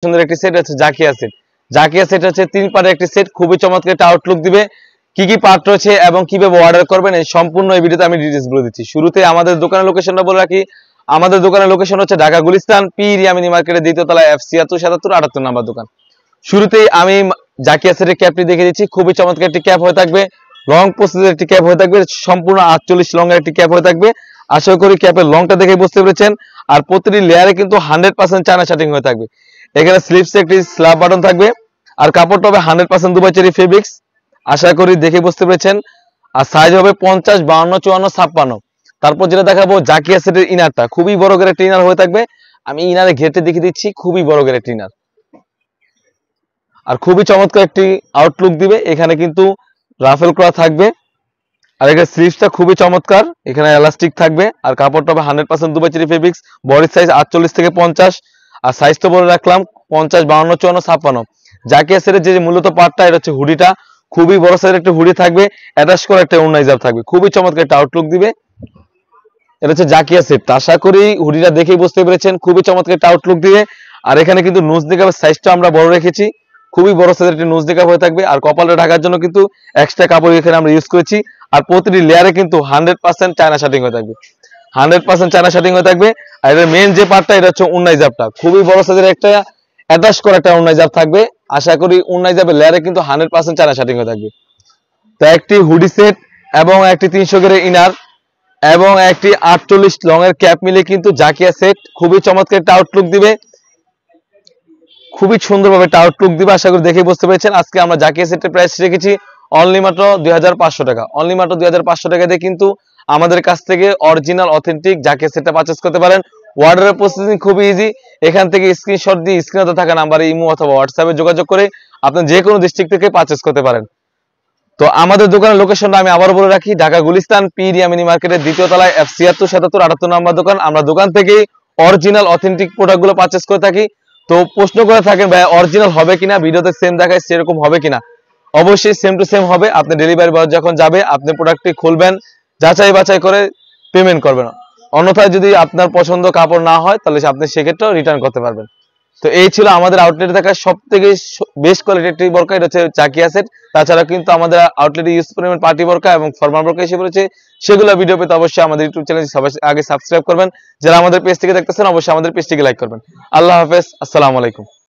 সুন্দর একটি সেট আছে জাকিয়া সেট। জাকিয়া সেট হচ্ছে 3 পার্টের একটি সেট, খুবই চমৎকার একটা আউটলুক দিবে। কি কি পার্ট রয়েছে এবং কিভাবে অর্ডার করবেন এই সম্পূর্ণ এই ভিডিওতে আমি ডিটেইলস বলে দিচ্ছি। শুরুতে আমাদের দোকানের লোকেশনটা বলে রাখি। আমাদের দোকানের লোকেশন হচ্ছে ঢাকা গুলিস্তান পীর ইয়ামিনী মার্কেটের দ্বিতীয় তলায় F76 77 78 নাম্বার দোকান। শুরুতেই আমি জাকিয়া সেটের ক্যাপটি দেখে দিচ্ছি। খুবই চমৎকার একটি ক্যাপ হয়ে থাকবে, লং প্রসেসের একটি ক্যাপ হয়ে থাকবে, সম্পূর্ণ 48 লং এর একটি ক্যাপ হয়ে থাকবে। আশা করি ক্যাপের লংটা দেখে বুঝতে পেরেছেন। আর প্রতিটি লেয়ারে কিন্তু 100% চায়না শার্টিং হয়ে থাকবে। এখানে স্লিপসে একটি স্ল্যাব বাটন থাকবে আর কাপড়টা হবে 100% দুবাই চেরি ফেব্রিক্স। আশা করি দেখে বুঝতে পেরেছেন। আর সাইজ হবে 50 52 54 56। তারপর যেটা দেখাবো জাকিয়া সেটের ইনারটা, খুবই বড় করে একটা ইনার হয়ে থাকবে। আমি ইনারে ঘেরতে দেখিয়ে দিচ্ছি, খুবই বড় করে একটা ইনার আর খুবই চমৎকার একটি আউটলুক দিবে। এখানে কিন্তু রাফেল করা থাকবে আর এখানে স্লিভসটা খুবই চমৎকার, এখানে এলাস্টিক থাকবে আর কাপড়টা হবে 100% Dubai cherry fabrics. Body size 48 থেকে 50 আর সাইজ তো বলে রাখলাম 50 52 54 56। জাকিয়া সেটের যে মূলত পার্টটা এটা হচ্ছে হুডিটা, খুবই বড় সাইজের একটা হুডি থাকবে, অ্যাটাচ করা একটা ওড়না হিজাব থাকবে, খুবই চমৎকার একটা আউটলুক দিবে। এটা হচ্ছে জাকিয়া সেট। আশা করি হুডিটা দেখেই বুঝতে পেরেছেন, খুবই চমৎকার একটা আউটলুক দিবে। আর এখানে কিন্তু নোজ নিকাবের সাইজটা আমরা বড় রেখেছি, খুবই বড় সাইজের একটা নোজ নিকাব হয়ে থাকবে। আর কপালটা ঢাকার জন্য কিন্তু এক্সট্রা কাপড় এখানে আমরা ইউজ করেছি। আর প্রতিটি লেয়ারে কিন্তু 100% চায়না শার্টিং হয়ে থাকবে, 100% চায়না শার্টিং হয়ে থাকবে। আর এর মেইন যে পার্টটা এটা হচ্ছে ওড়না হিজাবটা, খুবই বড় সাইজের একটা অ্যাটাচ করা একটা ওড়না হিজাব থাকবে। আশা করি ওড়না হিজাবের লেয়ারে কিন্তু 100% চায়না শার্টিং হয়ে থাকবে। তো একটি হুডি সেট এবং একটি 300 গ্রেড ইনার এবং একটি 48 লং এর ক্যাপ মিলে কিন্তু জাকিয়া সেট খুবই চমৎকার একটা আউটলুক দিবে, খুবই সুন্দরভাবে একটা আউটলুক দিবে। আশা করি দেখে বুঝতে পেরেছেন। আজকে আমরা জাকিয়া সেটের প্রাইস রেখেছি অনলি মাত্র 2500 টাকা। অনলি মাত্র 2500 টাকা দিয়ে কিন্তু আমাদের কাছ থেকে অরিজিনাল অথেন্টিক জাকিয়া সেটটা পারচেজ করতে পারেন। অর্ডারের প্রসেসিং খুবই ইজি। এখান থেকে স্ক্রিনশট দিয়ে স্ক্রিনে থাকা নাম্বারে ইমো অথবা হোয়াটসঅ্যাপে যোগাযোগ করে আপনি যে কোনো ডিস্ট্রিক্ট থেকে পারচেজ করতে পারেন। তো আমাদের দোকানের লোকেশনটা আমি আবার বলে রাখি, ঢাকা গুলিস্তান পীর ইয়ামিনী মার্কেটের দ্বিতীয় তলায় F76 77 78 নাম্বার দোকান। আমরা দোকান থেকেই অরিজিনাল অথেন্টিক প্রোডাক্টগুলো পারচেজ করে থাকি। তো প্রশ্ন করে থাকেন ভাই অরিজিনাল হবে কিনা, ভিডিওতে সেম দেখায় সেরকম হবে কিনা? অবশ্যই সেম টু সেম হবে। আপনি ডেলিভারি বয় যখন যাবে আপনি প্রোডাক্টটি খুলবেন, যাচাই বাছাই করে পেমেন্ট করবেন। অন্যথায় যদি আপনার পছন্দ কাপড় না হয় তাহলে আপনি সেক্ষেত্রেও রিটার্ন করতে পারবেন। তো এই ছিল আমাদের আউটলেটে থাকা সবথেকে বেস্ট কোয়ালিটির বোরকা, এটা হচ্ছে জাকিয়া সেট। তাছাড়া কিন্তু আমাদের আউটলেটে ইউজ পরিমাণ পার্টি বোরকা এবং ফরমাল বোরকা এসে পড়েছে, সেগুলো ভিডিও পেতে অবশ্যই আমাদের ইউটিউব চ্যানেল আগে সাবস্ক্রাইব করবেন। যারা আমাদের পেজ থেকে দেখতেছেন অবশ্যই আমাদের পেজটিকে লাইক করবেন। আল্লাহ হাফেজ, আসসালামু আলাইকুম।